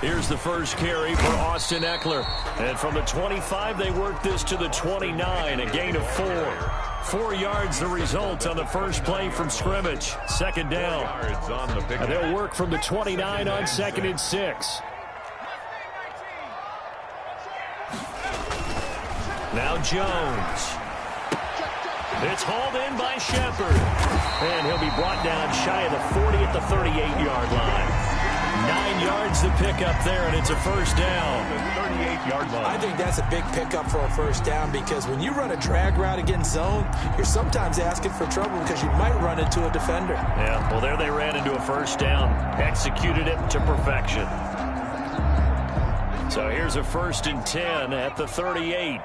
Here's the first carry for Austin Eckler. And from the 25, they work this to the 29, a gain of 4. 4 yards the result on the first play from scrimmage. Second down. And they'll work from the 29 on 2nd and 6. Now Jones. It's hauled in by Shepard. And he'll be brought down shy of the 40 at the 38-yard line. 9 yards to pick up there, and it's a first down. The 38-yard line. I think that's a big pickup for a first down because when you run a drag route against zone, you're sometimes asking for trouble because you might run into a defender. Yeah, well, there they ran into a first down. Executed it to perfection. So here's a 1st and 10 at the 38.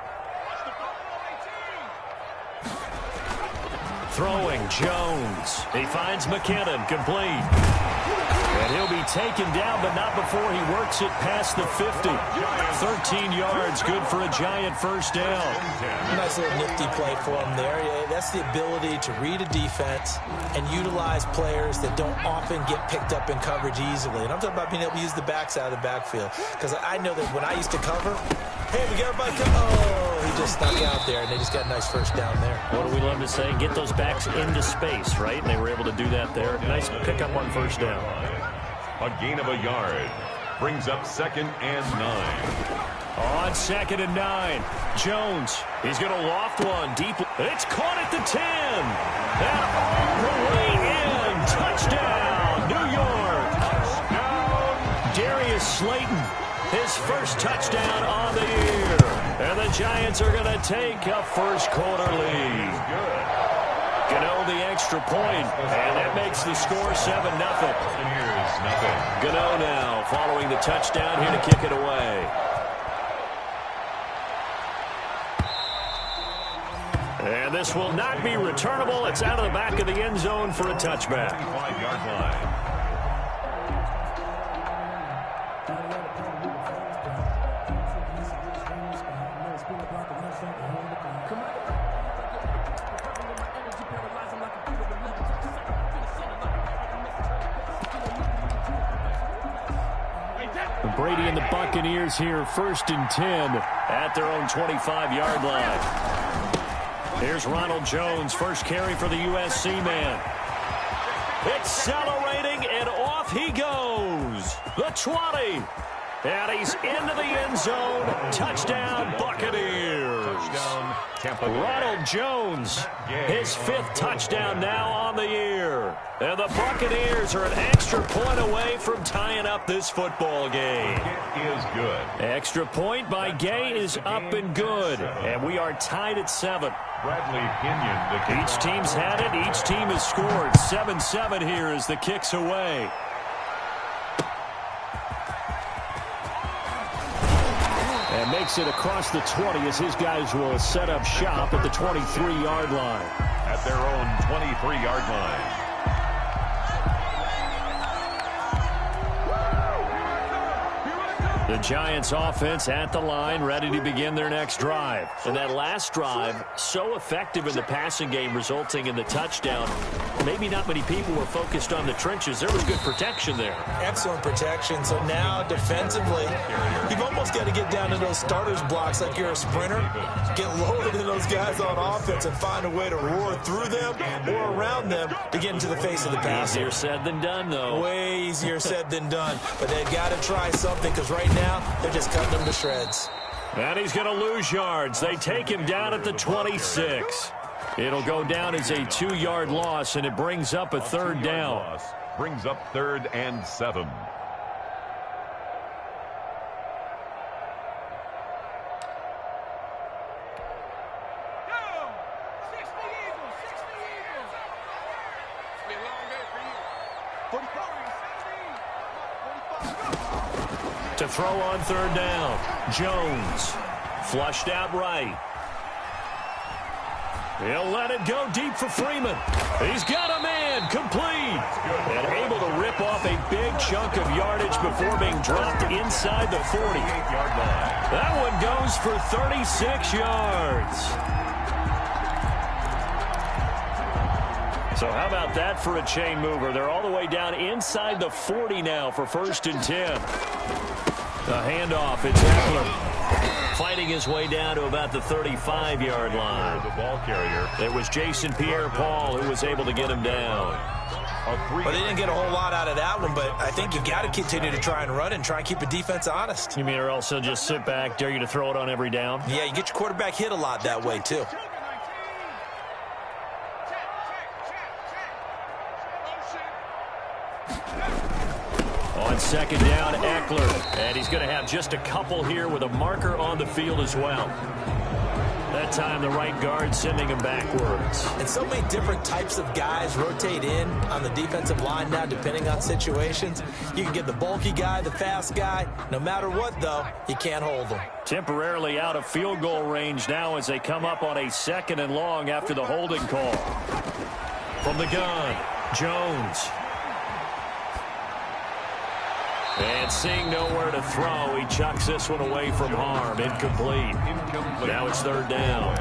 Throwing, Jones. He finds McKinnon, complete. And he'll be taken down, but not before he works it past the 50. 13 yards, good for a Giant first down. Nice little nifty play for him there. That's the ability to read a defense and utilize players that don't often get picked up in coverage easily. And I'm talking about being able to use the backside of the backfield. Because I know that when I used to cover, hey, we got everybody come. Oh, he just stuck out there, and they just got a nice first down there. What do we love to say? Get those backs into space, right? And they were able to do that there. Nice pickup on first down. A gain of a yard. Brings up 2nd and 9. On 2nd and 9. Jones. He's going to loft one deep. It's caught at the 10. And all the way in. Touchdown, New York. Darius Slayton. His first touchdown on the year. And the Giants are going to take a first quarter lead. Gano the extra point, and that makes the score 7-0. Gano now following the touchdown here to kick it away. And this will not be returnable. It's out of the back of the end zone for a touchback. 5-yard line. Brady and the Buccaneers here, 1st and 10 at their own 25-yard line. Here's Ronald Jones, first carry for the USC man. Accelerating, and off he goes. The 20. And he's into the end zone. Touchdown, Buccaneers. Touchdown, Tampa Bay. Ronald Jones, his 5th touchdown now on the year. And the Buccaneers are an extra point away from tying up this football game. It is good. Extra point by Gay is up and good. And we are tied at 7. Bradley Pinion. Each team's had it. Each team has scored. 7-7 here as the kick's away. And makes it across the 20 as his guys will set up shop at the 23-yard line. At their own 23-yard line. The Giants offense at the line, ready to begin their next drive. And that last drive, so effective in the passing game, resulting in the touchdown. Maybe not many people were focused on the trenches. There was good protection there. Excellent protection. So now defensively, you've almost got to get down to those starters blocks like you're a sprinter. Get lower than those guys on offense and find a way to roar through them or around them to get into the face of the passer. Easier said than done, though. Way easier said than done. But they've got to try something because right now they're just cutting them to shreds. And he's going to lose yards. They take him down at the 26. It'll go down as a 2-yard loss, and it brings up a 3rd down. Brings up 3rd and 7. To throw on 3rd down. Jones flushed out right. He'll let it go deep for Freeman. He's got a man, complete. And able to rip off a big chunk of yardage before being dropped inside the 40. That one goes for 36 yards. So how about that for a chain mover? They're all the way down inside the 40 now for 1st and 10. The handoff, it's Eckler fighting his way down to about the 35-yard line. The ball carrier. It was Jason Pierre-Paul who was able to get him down. Well, they didn't get a whole lot out of that one, but I think you got to continue to try and run and try and keep the defense honest. You mean or else they'll just sit back, dare you to throw it on every down? Yeah, you get your quarterback hit a lot that way, too. On 2nd down, Eckler. And he's going to have just a couple here with a marker on the field as well. That time the right guard sending him backwards. And so many different types of guys rotate in on the defensive line now depending on situations. You can get the bulky guy, the fast guy. No matter what, though, you can't hold them. Temporarily out of field goal range now as they come up on a 2nd and long after the holding call. From the gun, Jones. And seeing nowhere to throw, he chucks this one away from harm. Incomplete. Now it's 3rd down.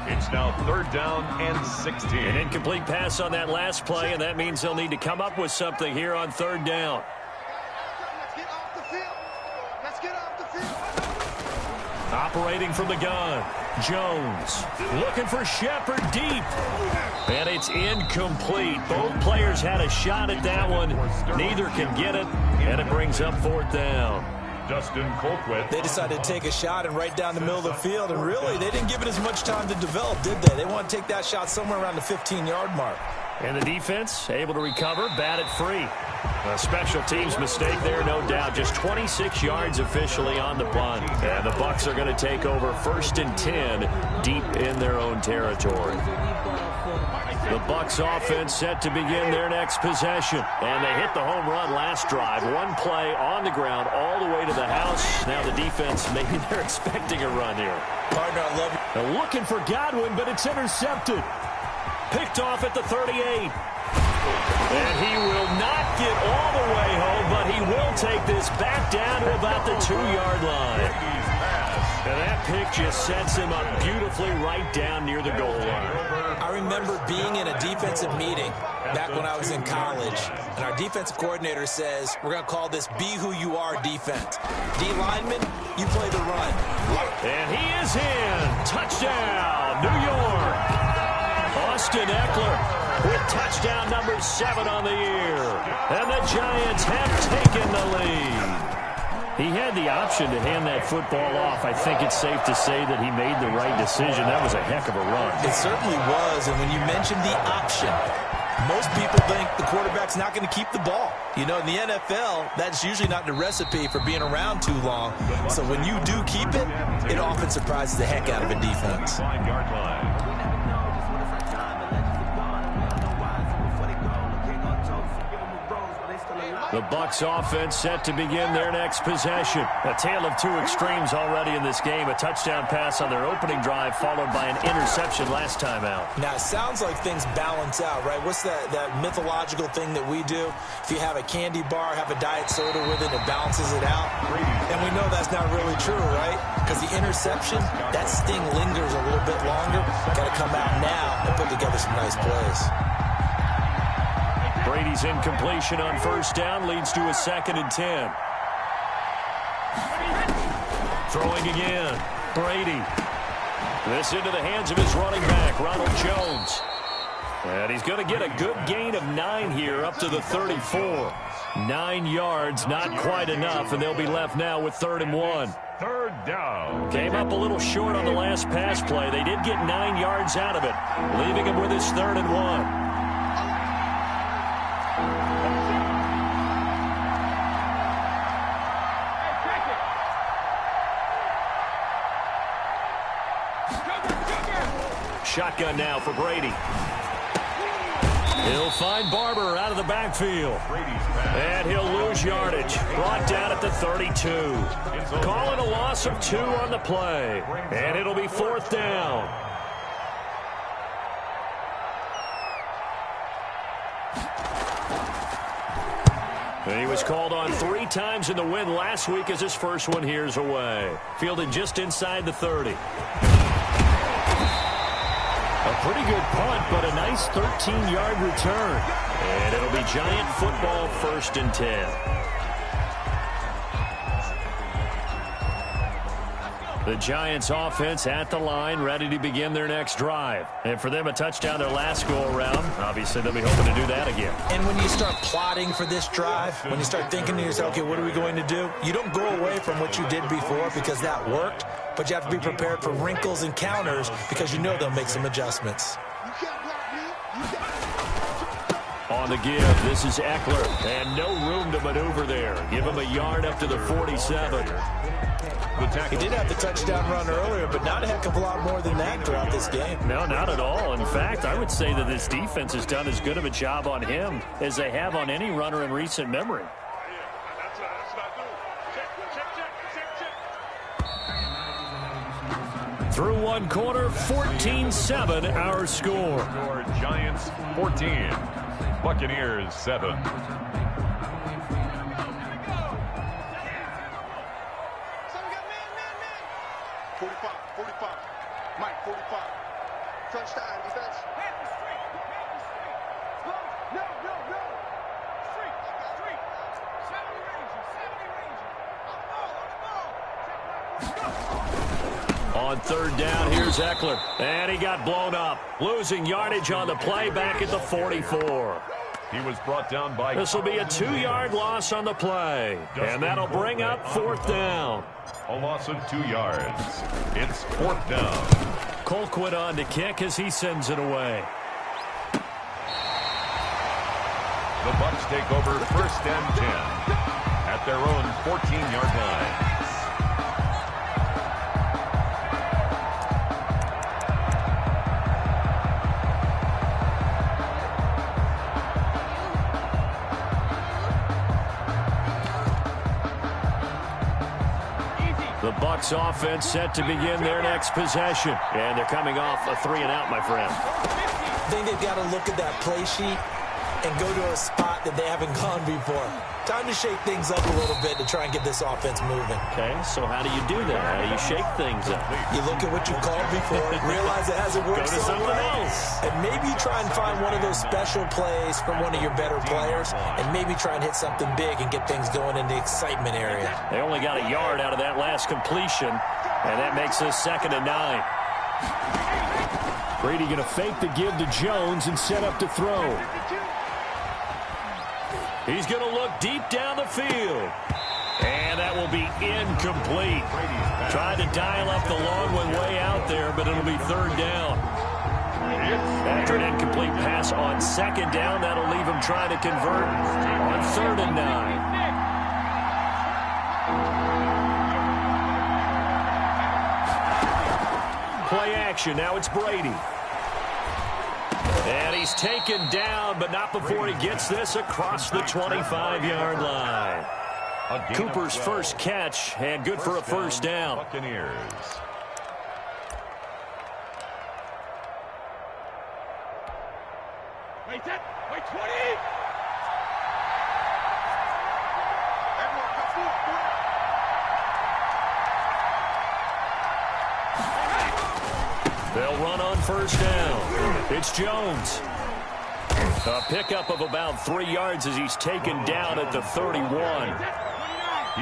It's now 3rd down and 16. An incomplete pass on that last play, and that means they'll need to come up with something here on 3rd down. Let's get off the field. Let's get off the field. Operating from the gun, Jones looking for Shepard deep. And it's incomplete. Both players had a shot at that one. Neither can get it, and it brings up 4th down. Justin Colquitt. They decided to take a shot and right down the middle of the field, and really, they didn't give it as much time to develop, did they? They want to take that shot somewhere around the 15-yard mark. And the defense able to recover, bat it free. A special teams mistake there, no doubt. Just 26 yards officially on the punt. And the Bucs are going to take over 1st and 10 deep in their own territory. The Bucs offense set to begin their next possession. And they hit the home run last drive. One play on the ground all the way to the house. Now the defense, maybe they're expecting a run here. Partner, I love you. Now looking for Godwin, but it's intercepted. Picked off at the 38. And he will not get all the way home, but he will take this back down to about the 2-yard line. And that pick just sets him up beautifully right down near the goal line. I remember being in a defensive meeting back when I was in college, and our defensive coordinator says, we're going to call this Be Who You Are defense. D lineman, you play the run. And he is in. Touchdown, New York. Austin Eckler with touchdown number 7 on the year. And the Giants have taken the lead. He had the option to hand that football off. I think it's safe to say that he made the right decision. That was a heck of a run. It certainly was, and when you mentioned the option, most people think the quarterback's not going to keep the ball. You know, in the NFL, that's usually not the recipe for being around too long. So when you do keep it, it often surprises the heck out of a defense. 5-yard line. The Bucs offense set to begin their next possession. A tale of two extremes already in this game. A touchdown pass on their opening drive followed by an interception last time out. Now, it sounds like things balance out, right? What's that mythological thing that we do? If you have a candy bar, have a diet soda with it, it balances it out. And we know that's not really true, right? Because the interception, that sting lingers a little bit longer. Got to come out now and put together some nice plays. Brady's incompletion on 1st down leads to a 2nd and 10. Throwing again. Brady. This into the hands of his running back, Ronald Jones. And he's going to get a good gain of 9 here up to the 34. 9 yards, not quite enough, and they'll be left now with 3rd and 1. 3rd down. Came up a little short on the last pass play. They did get 9 yards out of it, leaving him with his 3rd and 1. Shotgun now for Brady. He'll find Barber out of the backfield. And he'll lose yardage. Brought down at the 32. Calling a loss of 2 on the play. And it'll be 4th down. And he was called on 3 times in the win last week as his first one here's away. Fielded just inside the 30. A pretty good punt, but a nice 13-yard return. And it'll be Giant football, 1st and 10. The Giants offense at the line, ready to begin their next drive. And for them, a touchdown their last go-around. Obviously, they'll be hoping to do that again. And when you start plotting for this drive, when you start thinking to yourself, okay, what are we going to do? You don't go away from what you did before because that worked, but you have to be prepared for wrinkles and counters because you know they'll make some adjustments. On the give, this is Eckler, and no room to maneuver there. Give him a yard up to the 47. He did have the touchdown run earlier, but not a heck of a lot more than that throughout this game. No, not at all. In fact, I would say that this defense has done as good of a job on him as they have on any runner in recent memory. Through one quarter, 14-7 our score. Giants 14, Buccaneers 7. 45. Mike, 45. Crunch time, defense. No. Street. 70 range. On 3rd down, here's Eckler. And he got blown up. Losing yardage on the play back at the 44. He was brought down by... This will be a 2-yard loss on the play. And that'll bring up 4th down. A loss of 2 yards. It's 4th down. Colquitt on to kick as he sends it away. The Bucs take over 1st and 10 at their own 14-yard line. The Bucs offense set to begin their next possession. And they're coming off a 3-and-out, my friend. I think they've got to look at that play sheet and go to a spot that they haven't gone before. Time to shake things up a little bit to try and get this offense moving. Okay, so how do you do that? How do you shake things up? You look at what you called before, realize it hasn't worked Go to so something well, else. and maybe try and find one of those special plays from one of your better players, and maybe try and hit something big and get things going in the excitement area. They only got a yard out of that last completion, and that makes us 2nd and 9. Brady going to fake the give to Jones and set up to throw. He's going to look deep down the field. And that will be incomplete. Trying to dial up the long one way out there, but it'll be 3rd down. After an incomplete pass on 2nd down, that'll leave him trying to convert on 3rd and 9. Play action. Now it's Brady. And he's taken down, but not before he gets this across the 25-yard line. Cooper's first catch, and good for a 1st down. Buccaneers. Wait 20. Everyone come forward. They'll run on 1st down. It's Jones. A pickup of about 3 yards as he's taken down at the 31.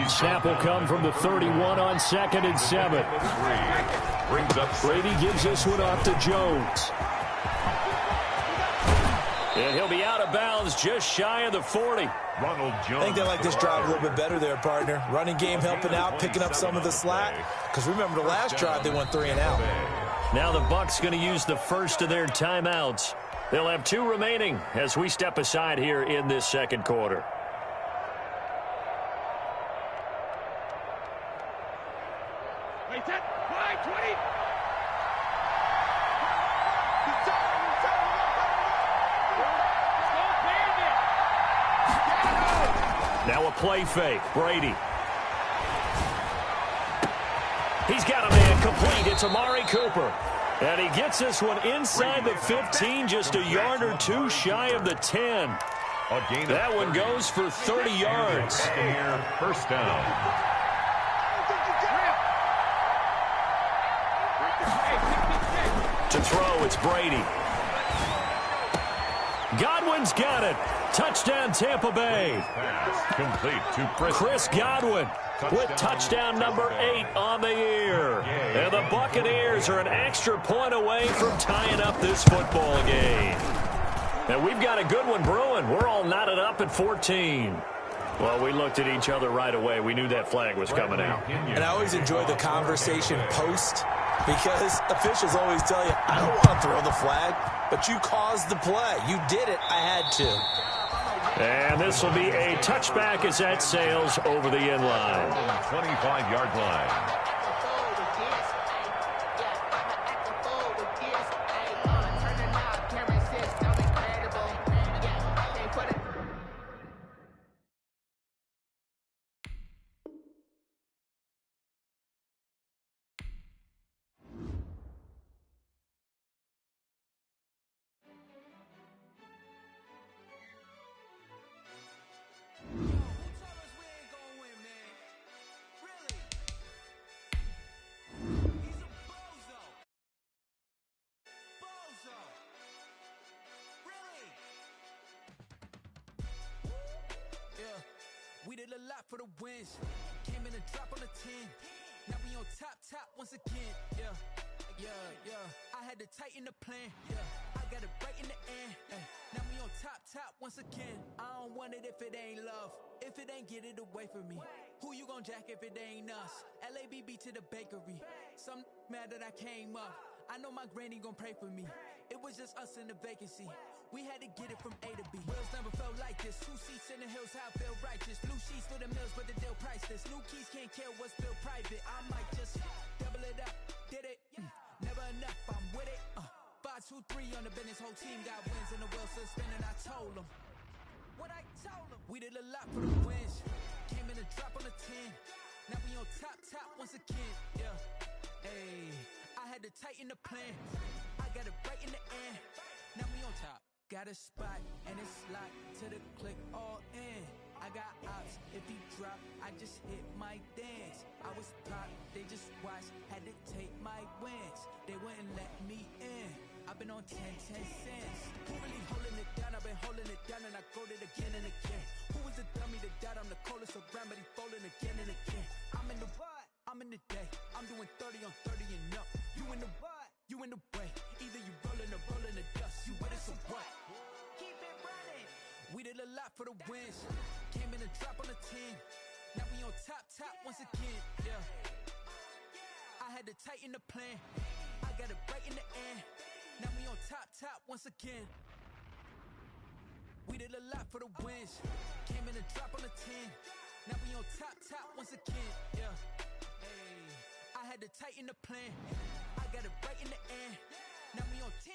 Snap will come from the 31 on 2nd and 7. Brings up Brady gives this one off to Jones. And he'll be out of bounds just shy of the 40. Ronald Jones. I think they like this drive a little bit better there, partner. Running game helping out, picking up some of the slack. Because remember the last drive, they went 3-and-out. Now the Bucs going to use the first of their timeouts. They'll have 2 remaining as we step aside here in this 2nd quarter. Wait 20. Now a play fake. Brady. He's got a man complete. It's Amari Cooper. And he gets this one inside the 15, just a yard or 2 shy of the 10. That one goes for 30 yards. Buccaneer 1st down. To throw, it's Brady. Godwin's got it. Touchdown, Tampa Bay. Pass complete to Chris Godwin with touchdown number 8 on the year. And the Buccaneers are an extra point away from tying up this football game. And we've got a good one brewing. We're all knotted up at 14. Well, we looked at each other right away. We knew that flag was coming out. And I always enjoy the conversation post because officials always tell you, I don't want to throw the flag, but you caused the play. You did it. I had to. And this will be a touchback as that sails over the end line. 25-yard line. We did a lot for the wins. Came in a drop on the 10. Now we on top once again. Yeah. I had to tighten the plan. Yeah. I got it right in the end. Now we on top once again. I don't want it if it ain't love. If it ain't, get it away from me. Who you gon' jack if it ain't us? LABB to the bakery. Some mad that I came up. I know my granny gon' pray for me. It was just us in the vacancy. We had to get it from A to B. Wheels never felt like this. 2 seats in the hills, how I feel righteous. Blue sheets for the mills, but the deal priceless. New keys can't kill what's built private. I might just double it up. Did it? Never enough, I'm with it. 5, 2, 3 on the business. Whole team got wins and the wheels still spinning. I told them what I told them. We did a lot for the wins. Came in a drop on the 10. Now we on top once again. Yeah. Hey, I had to tighten the plan. I got it right in the end. Now we on top. Got a spot and it's locked to the click all in. I got ops, if he drop, I just hit my dance. I was top, they just watched, had to take my wins. They wouldn't let me in. I've been on 10 cents. Who really holding it down? I've been holding it down and I go it again and again. Who was the dummy that died? I'm the coldest around, but he folding again and again. I'm in the what? I'm in the day. I'm doing 30 on 30 and up. You in the what? You in the way. Either you rolling or rolling the dust. You with us or what? Keep it running. We did a lot for the wins. Came in a drop on the 10. Now we on top once again. Yeah. I had to tighten the plan. I got it right in the end. Now we on top once again. We did a lot for the wins. Came in a drop on the 10. Now we on top once again. Yeah. Hey, I had to tighten the plan. I got it right in the end. Now we on 10.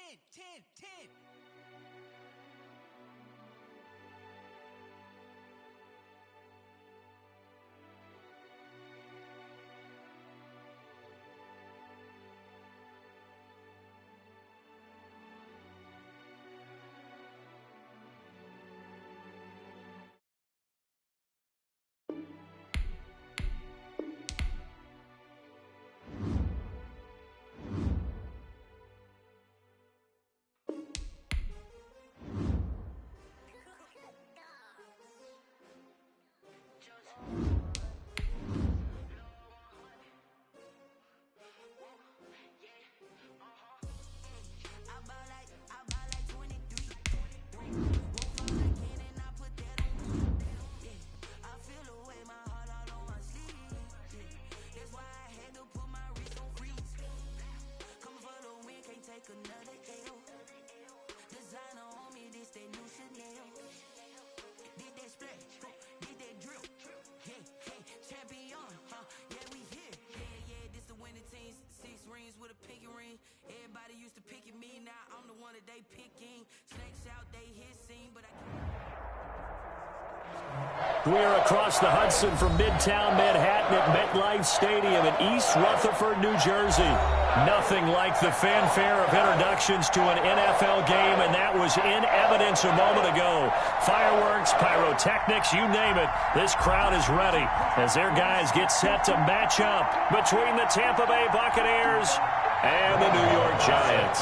We are across the Hudson from Midtown Manhattan at MetLife Stadium in East Rutherford, New Jersey. Nothing like the fanfare of introductions to an NFL game, and that was in evidence a moment ago. Fireworks, pyrotechnics, you name it. This crowd is ready as their guys get set to match up between the Tampa Bay Buccaneers And the New York Giants.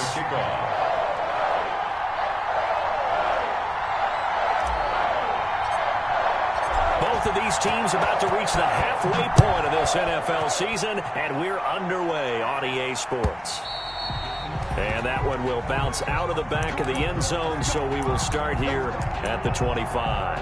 Both of these teams about to reach the halfway point of this NFL season, and we're underway on EA Sports. And that one will bounce out of the back of the end zone, so we will start here at the 25.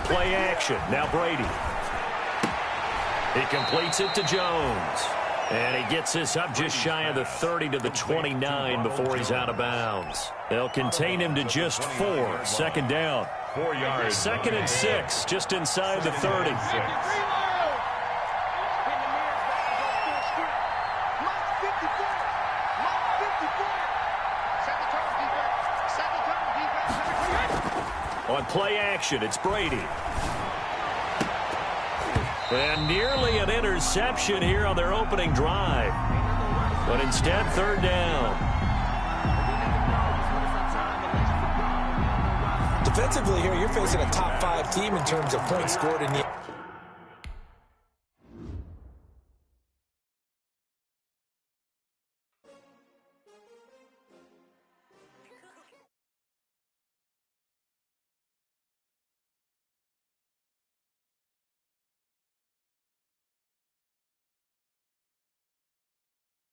Play action. Now Brady. He completes it to Jones. And he gets this up just shy of the 30 to the 29 before he's out of bounds. They'll contain him to just 4. Second down. 4 yards. 2nd and 6, just inside the 30. On play action, it's Brady. And nearly an interception here on their opening drive. But instead, 3rd down. Defensively here, you're facing a top 5 team in terms of points scored in the